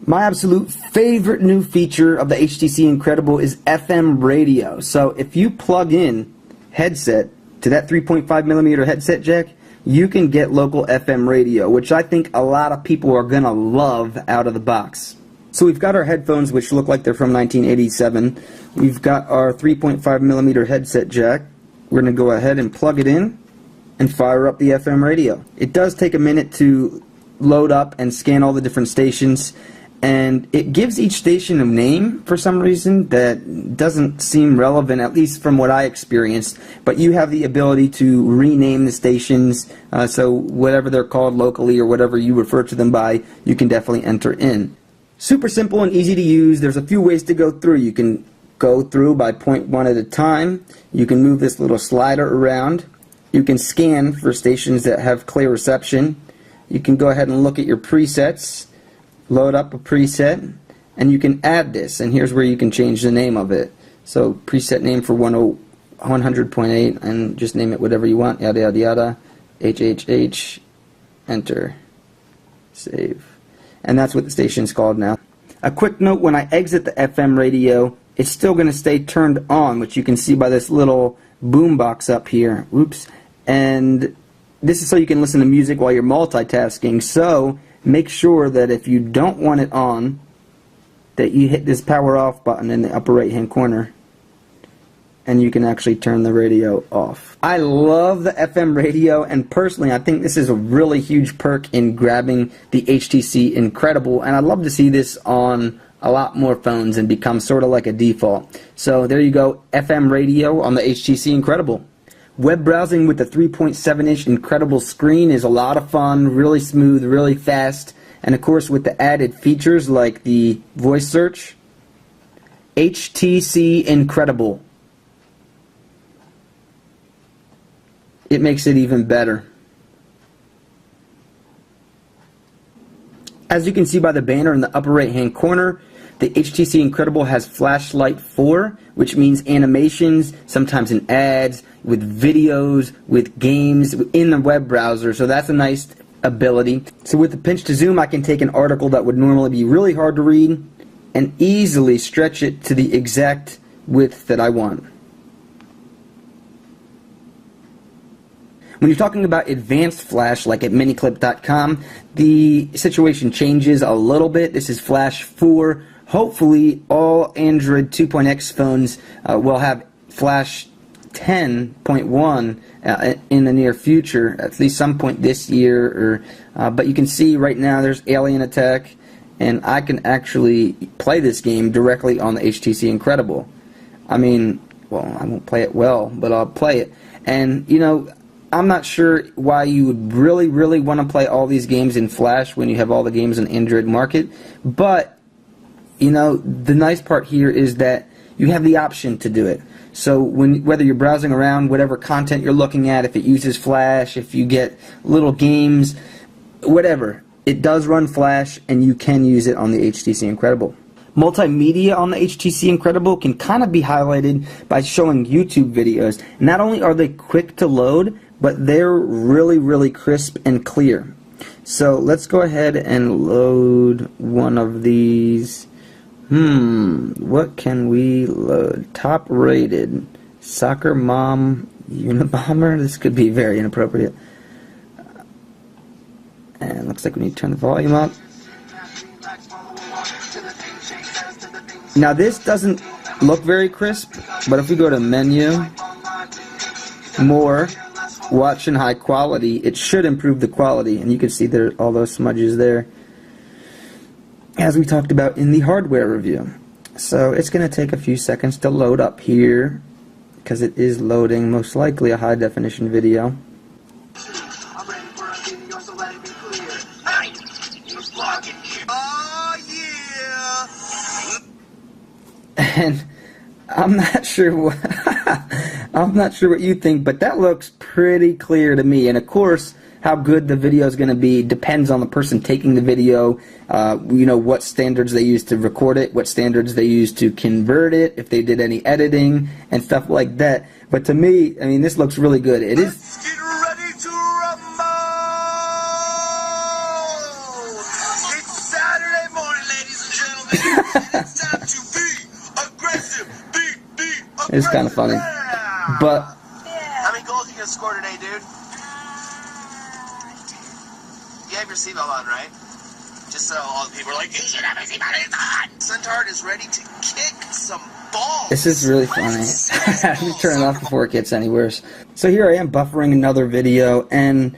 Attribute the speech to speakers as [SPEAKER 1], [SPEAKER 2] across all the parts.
[SPEAKER 1] My absolute favorite new feature of the HTC Incredible is FM radio. So if you plug in headset to that 3.5mm headset jack, you can get local FM radio, which I think a lot of people are going to love out of the box. So we've got our headphones, which look like they're from 1987. We've got our 3.5mm headset jack. We're going to go ahead and plug it in and fire up the FM radio. It does take a minute to load up and scan all the different stations, and it gives each station a name for some reason that doesn't seem relevant, at least from what I experienced. But you have the ability to rename the stations, so whatever they're called locally or whatever you refer to them by, you can definitely enter in. Super simple and easy to use. There's a few ways to go through. You can go through by point one at a time. You can move this little slider around. You can scan for stations that have clear reception. You can go ahead and look at your presets, load up a preset, and you can add this, and here's where you can change the name of it. So preset name for 100.8, and just name it whatever you want, yada yada yada, HHH, enter, save. And that's what the station's called now. A quick note, when I exit the FM radio, it's still going to stay turned on, which you can see by this little boom box up here. Oops. And this is so you can listen to music while you're multitasking. So make sure that if you don't want it on, that you hit this power off button in the upper right hand corner, and you can actually turn the radio off. I love the FM radio, and personally I think this is a really huge perk in grabbing the HTC Incredible, and I'd love to see this on a lot more phones and become sort of like a default. So there you go, FM radio on the HTC Incredible. Web browsing with the 3.7-inch Incredible screen is a lot of fun, really smooth, really fast, and of course with the added features like the voice search, HTC Incredible. It makes it even better. As you can see by the banner in the upper right hand corner, the HTC Incredible has Flashlight 4, which means animations, sometimes in ads, with videos, with games, in the web browser, so that's a nice ability. So with the pinch to zoom, I can take an article that would normally be really hard to read and easily stretch it to the exact width that I want. When you're talking about advanced flash, like at miniclip.com, the situation changes a little bit. This is Flash 4. Hopefully, all Android 2.x phones will have Flash 10.1 in the near future, at least some point this year. But you can see right now there's Alien Attack, and I can actually play this game directly on the HTC Incredible. I mean, well, I won't play it well, but I'll play it. And, you know, I'm not sure why you would really want to play all these games in Flash when you have all the games in Android market, but you know, the nice part here is that you have the option to do it. So whether you're browsing around, whatever content you're looking at, if it uses Flash, if you get little games, whatever, it does run Flash, and you can use it on the HTC Incredible. Multimedia on the HTC Incredible can kind of be highlighted by showing YouTube videos. Not only are they quick to load, but they're really crisp and clear. So let's go ahead and load one of these. What can we load? Top rated Soccer Mom Unabomber. This could be very inappropriate. And looks like we need to turn the volume up. Now this doesn't look very crisp, but if we go to menu, more, watch in high quality, it should improve the quality, and you can see there all those smudges there, as we talked about in the hardware review. So it's going to take a few seconds to load up here, because it is loading most likely a high definition video. And I'm not sure what I'm not sure what you think, but that looks pretty clear to me. And of course, how good the video is going to be depends on the person taking the video, you know, what standards they use to record it, what standards they use to convert it, if they did any editing and stuff like that. But to me, I mean, this looks really good. It is.
[SPEAKER 2] Let's get ready to rumble! It's Saturday morning, ladies and It's time to be aggressive. Be aggressive.
[SPEAKER 1] It's kind of funny. But
[SPEAKER 2] how many goals you gonna score today, dude? You have your seatbelt on, right? Just so all the people are like, you should have a seatbelt on. Suntard is ready to kick some balls.
[SPEAKER 1] this is really funny. I have to turn it off before it gets any worse. So here I am buffering another video, and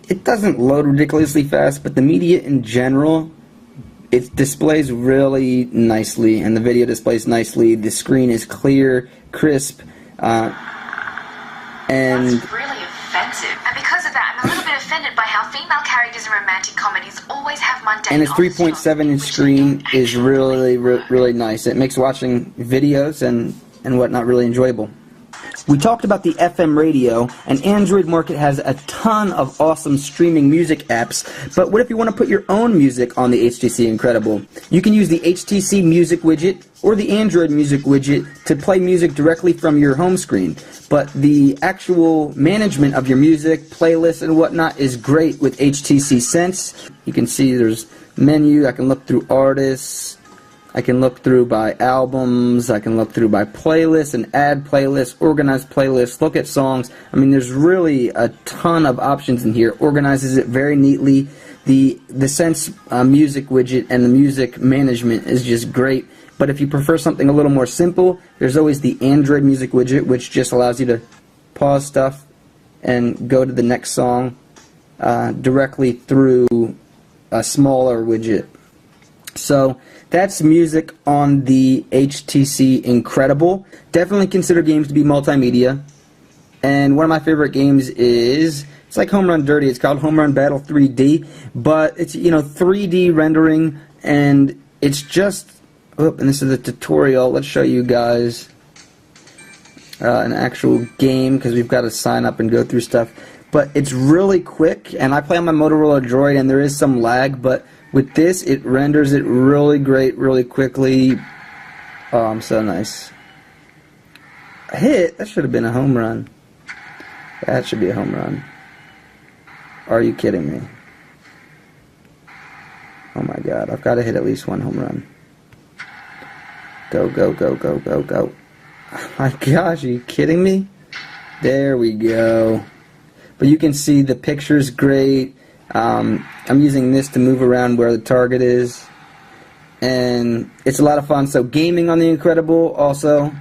[SPEAKER 1] it doesn't load ridiculously fast, but the media in general, it displays really nicely, and the video displays nicely. The screen is clear, crisp, and
[SPEAKER 3] that's really offensive. And because of that, I'm a little bit offended by how female characters in romantic comedies always have mundane.
[SPEAKER 1] and its 3.7-inch screen is really nice. It makes watching videos and whatnot really enjoyable. We talked about the FM radio, and Android Market has a ton of awesome streaming music apps, but what if you want to put your own music on the HTC Incredible? You can use the HTC Music widget or the Android Music widget to play music directly from your home screen, but the actual management of your music, playlists, and whatnot is great with HTC Sense. You can see there's menu, I can look through artists, I can look through by albums, I can look through by playlists and add playlists, organize playlists, look at songs. I mean, there's really a ton of options in here. Organizes it very neatly. The Sense music widget and the music management is just great. But if you prefer something a little more simple, there's always the Android music widget, which just allows you to pause stuff and go to the next song directly through a smaller widget. So that's music on the HTC Incredible. Definitely consider games to be multimedia. And one of my favorite games is, it's like Home Run Dirty. It's called Home Run Battle 3D. But it's, 3D rendering, and it's just, and this is a tutorial. Let's show you guys an actual game, because we've got to sign up and go through stuff. But it's really quick, and I play on my Motorola Droid, and there is some lag, but with this, it renders it really great, really quickly. Oh, so nice. A hit? That should have been a home run. That should be a home run. Are you kidding me? Oh my god, I've got to hit at least one home run. Go, go, go, go, go, go. Oh my gosh, are you kidding me? There we go. But you can see the picture's great. I'm using this to move around where the target is, and it's a lot of fun. So gaming on the Incredible also.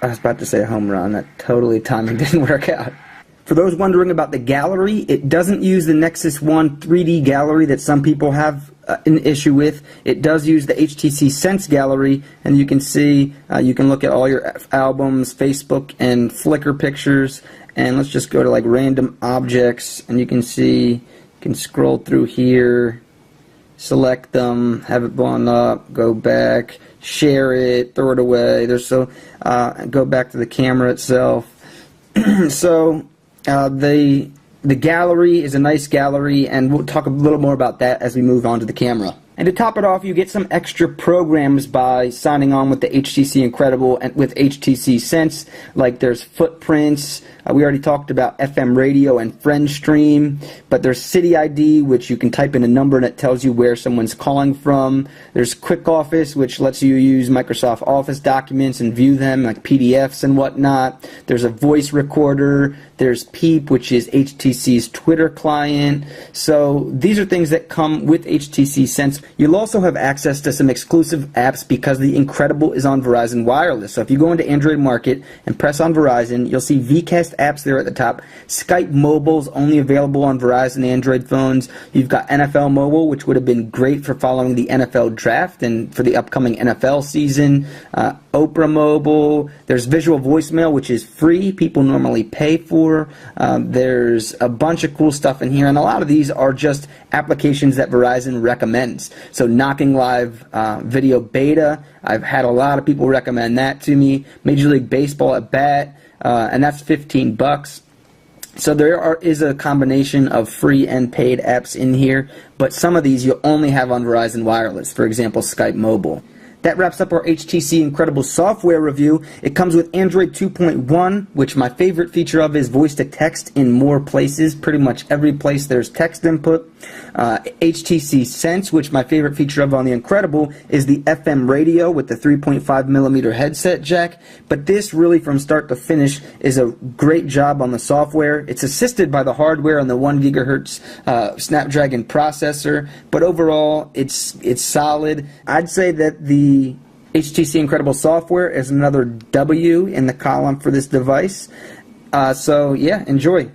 [SPEAKER 1] I was about to say a home run. That totally timing didn't work out. For those wondering about the gallery, it doesn't use the Nexus 1 3D gallery that some people have an issue with. It does use the HTC Sense gallery, and you can see, you can look at all your albums, Facebook, and Flickr pictures. And let's just go to like random objects, and you can see, you can scroll through here, select them, have it blown up, go back, share it, throw it away. Go back to the camera itself. So the gallery is a nice gallery, and we'll talk a little more about that as we move on to the camera. And to top it off, you get some extra programs by signing on with the HTC Incredible and with HTC Sense. Like there's Footprints, we already talked about FM radio and FriendStream, but there's City ID, which you can type in a number and it tells you where someone's calling from. There's Quick Office, which lets you use Microsoft Office documents and view them like PDFs and whatnot. There's a voice recorder. There's Peep, which is HTC's Twitter client. So these are things that come with HTC Sense. You'll also have access to some exclusive apps because the Incredible is on Verizon Wireless. So if you go into Android Market and press on Verizon, you'll see VCast apps there at the top. Skype Mobile's only available on Verizon Android phones. You've got NFL Mobile, which would have been great for following the NFL draft and for the upcoming NFL season. Oprah Mobile. There's Visual Voicemail, which is free. People normally pay for. There's a bunch of cool stuff in here, and a lot of these are just applications that Verizon recommends. So Knocking Live Video Beta, I've had a lot of people recommend that to me. Major League Baseball at Bat, and that's $15. So there is a combination of free and paid apps in here, but some of these you'll only have on Verizon Wireless, for example, Skype Mobile. That wraps up our HTC Incredible software review. It comes with Android 2.1, which my favorite feature of is voice to text in more places. Pretty much every place there's text input. HTC Sense, which my favorite feature of on the Incredible is the FM radio with the 3.5 millimeter headset jack. But this really, from start to finish, is a great job on the software. It's assisted by the hardware on the 1 gigahertz Snapdragon processor, but overall, it's solid. I'd say that the HTC Incredible software is another W in the column for this device. So yeah, enjoy.